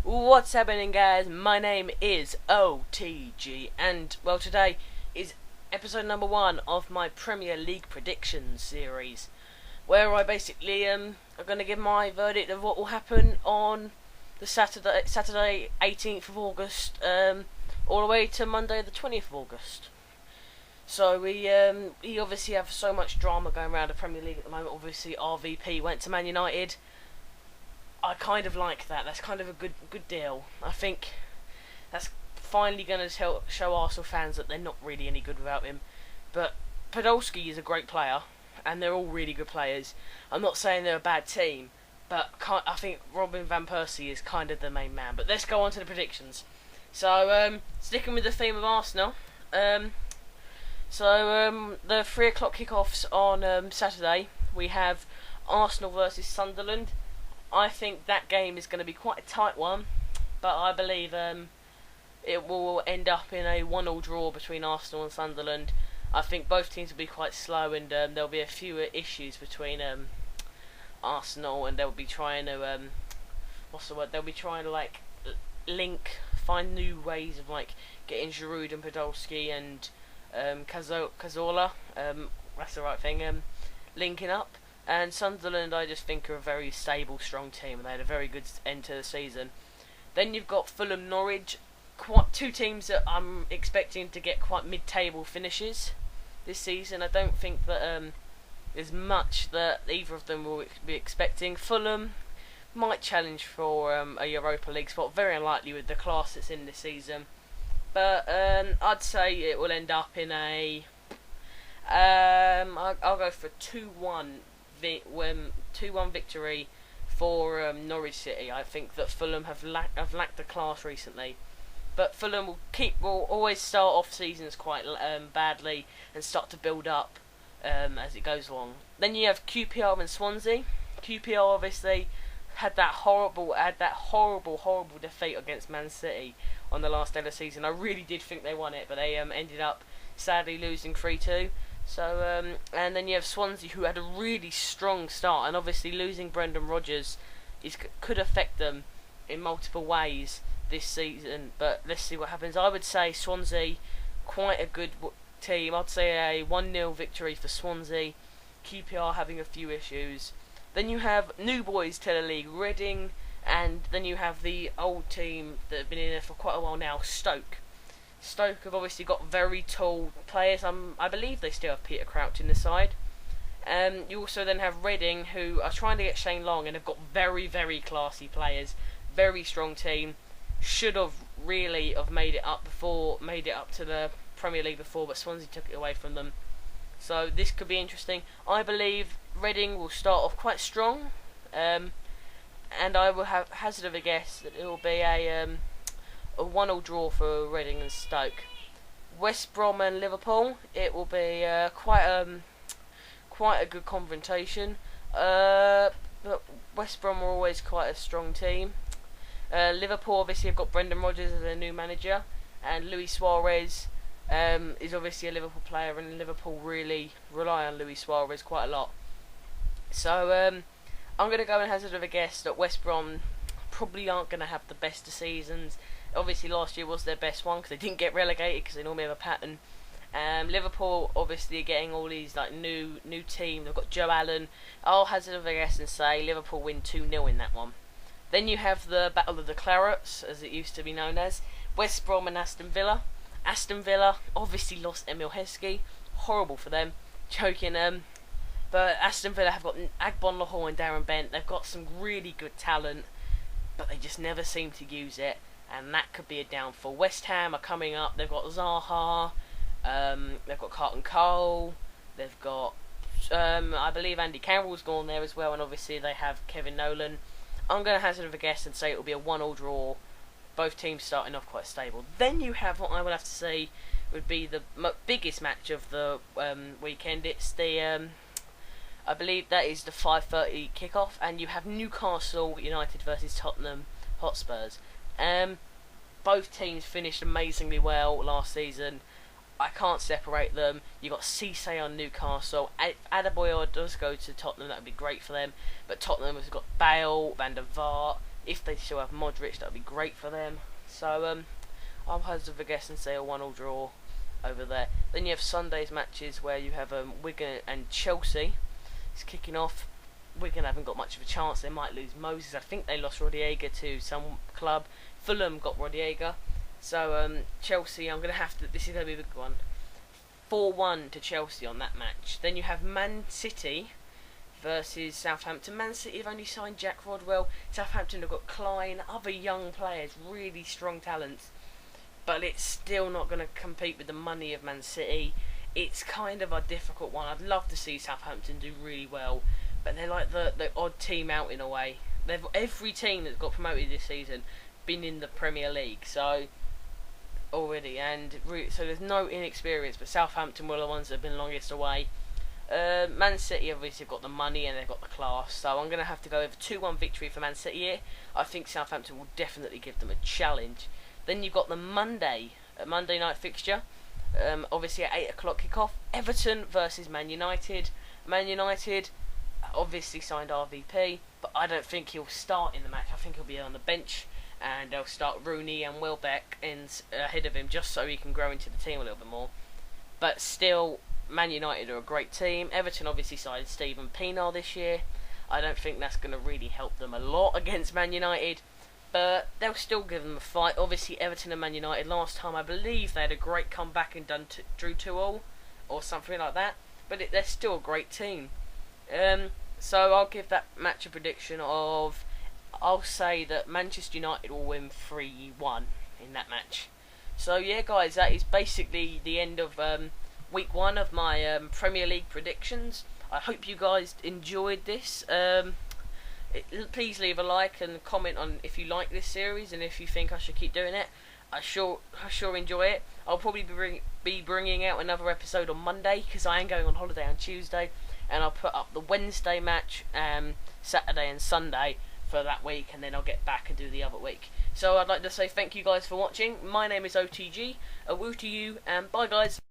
What's happening, guys? My name is OTG, and well, today is episode number 1 of my Premier League predictions series, where I basically am going to give my verdict of what will happen on the Saturday 18th of August, all the way to Monday the 20th of August. So we obviously have so much drama going around the Premier League at the moment. Obviously, RVP went to Man United. I kind of like that. That's kind of a good deal. I think that's finally going to show Arsenal fans that they're not really any good without him. But Podolski is a great player, and they're all really good players. I'm not saying they're a bad team, but I think Robin van Persie is kind of the main man. But let's go on to the predictions. So sticking with the theme of Arsenal, the 3 o'clock kickoffs on Saturday, we have Arsenal versus Sunderland. I think that game is going to be quite a tight one, but I believe it will end up in a 1-1 draw between Arsenal and Sunderland. I think both teams will be quite slow, and there'll be a few issues between Arsenal, and they'll be trying to They'll be trying to find new ways of getting Giroud and Podolski and Cazorla. That's the right thing. Linking up. And Sunderland, I just think, are a very stable, strong team, and they had a very good end to the season. Then you've got Fulham, Norwich, two teams that I'm expecting to get quite mid-table finishes this season. I don't think that there's much that either of them will be expecting. Fulham might challenge for a Europa League spot, very unlikely with the class that's in this season. But I'd say it will end up in a... I'll go for 2-1. 2-1 victory for Norwich City. I think that Fulham have lacked the class recently, but Fulham will always start off seasons quite badly and start to build up as it goes along. Then you have QPR and Swansea. QPR obviously had that horrible defeat against Man City on the last day of the season. I really did think they won it, but they ended up sadly losing 3-2. So and then you have Swansea, who had a really strong start, and obviously losing Brendan Rodgers could affect them in multiple ways this season. But let's see what happens. I would say Swansea, quite a good team. I'd say a 1-0 victory for Swansea. QPR having a few issues. Then you have new boys to the league, Reading, and then you have the old team that have been in there for quite a while now, Stoke. Stoke have obviously got very tall players. I believe they still have Peter Crouch in the side. You also then have Reading, who are trying to get Shane Long and have got very, very classy players. Very strong team. Should have really made it up to the Premier League before, but Swansea took it away from them. So this could be interesting. I believe Reading will start off quite strong, and I will hazard of a guess that it will be a 1-1 draw for Reading and Stoke. West Brom and Liverpool, it will be quite a good confrontation. But West Brom are always quite a strong team. Liverpool obviously have got Brendan Rodgers as their new manager, and Luis Suarez is obviously a Liverpool player, and Liverpool really rely on Luis Suarez quite a lot. So I'm going to go and hazard of a guess that West Brom probably aren't going to have the best of seasons. Obviously last year was their best one because they didn't get relegated, because they normally have a pattern. Liverpool obviously are getting all these new team. They've got Joe Allen. I'll hazard of a guess and say Liverpool win 2-0 in that one. Then you have the Battle of the Clarets, as it used to be known as, West Brom and Aston Villa. Aston Villa obviously lost Emil Heskey, horrible for them, joking. But Aston Villa have got Agbon Lahore and Darren Bent. They've got some really good talent, but they just never seem to use it, and that could be a downfall. West Ham are coming up. They've got Zaha, they've got Carlton Cole, they've got I believe Andy Carroll's gone there as well, and obviously they have Kevin Nolan. I'm going to hazard of a guess and say it will be a 1-1 draw. Both teams starting off quite stable. Then you have what I would have to say would be the biggest match of the weekend. It's the I believe that is the 5:30 kickoff, and you have Newcastle United versus Tottenham Hotspurs. Both teams finished amazingly well last season. I can't separate them. You got Cisse on Newcastle. Adebayor does go to Tottenham. That would be great for them. But Tottenham has got Bale, Van der Vaart, If they still have Modric, that'd be great for them. So I'll hazard a guess and say a 1-1 draw over there. Then you have Sunday's matches where you have Wigan and Chelsea. It's kicking off. Wigan haven't got much of a chance. They might lose Moses. I think they lost Rodallega to some club. Fulham got Rodallega. So Chelsea, I'm going to have to. This is going to be a big one. 4-1 to Chelsea on that match. Then you have Man City versus Southampton. Man City have only signed Jack Rodwell. Southampton have got Klein, other young players, really strong talents. But it's still not going to compete with the money of Man City. It's kind of a difficult one. I'd love to see Southampton do really well, but they're like the odd team out in a way. Every team that's got promoted this season been in the Premier League, so already, so there's no inexperience. But Southampton were the ones that have been longest away. Man City obviously have got the money and they've got the class, so I'm going to have to go with a 2-1 victory for Man City here. I think Southampton will definitely give them a challenge. Then you've got the Monday night fixture. Obviously at 8 o'clock kick-off. Everton versus Man United. Man United obviously signed RVP, but I don't think he'll start in the match. I think he'll be on the bench, and they'll start Rooney and Welbeck ahead of him just so he can grow into the team a little bit more. But still, Man United are a great team. Everton obviously signed Stephen Pienaar this year. I don't think that's going to really help them a lot against Man United, but they'll still give them a fight. Obviously, Everton and Man United last time, I believe they had a great comeback and drew 2-2 or something like that. But they're still a great team. So I'll give that match a prediction of, I'll say that Manchester United will win 3-1 in that match. So yeah, guys, that is basically the end of week 1 of my Premier League predictions. I hope you guys enjoyed this. Please leave a like and comment on if you like this series and if you think I should keep doing it. I sure enjoy it. I'll probably be bringing out another episode on Monday because I am going on holiday on Tuesday, and I'll put up the Wednesday match, Saturday and Sunday for that week, and then I'll get back and do the other week. So I'd like to say thank you guys for watching. My name is OTG. A woo to you, and bye guys.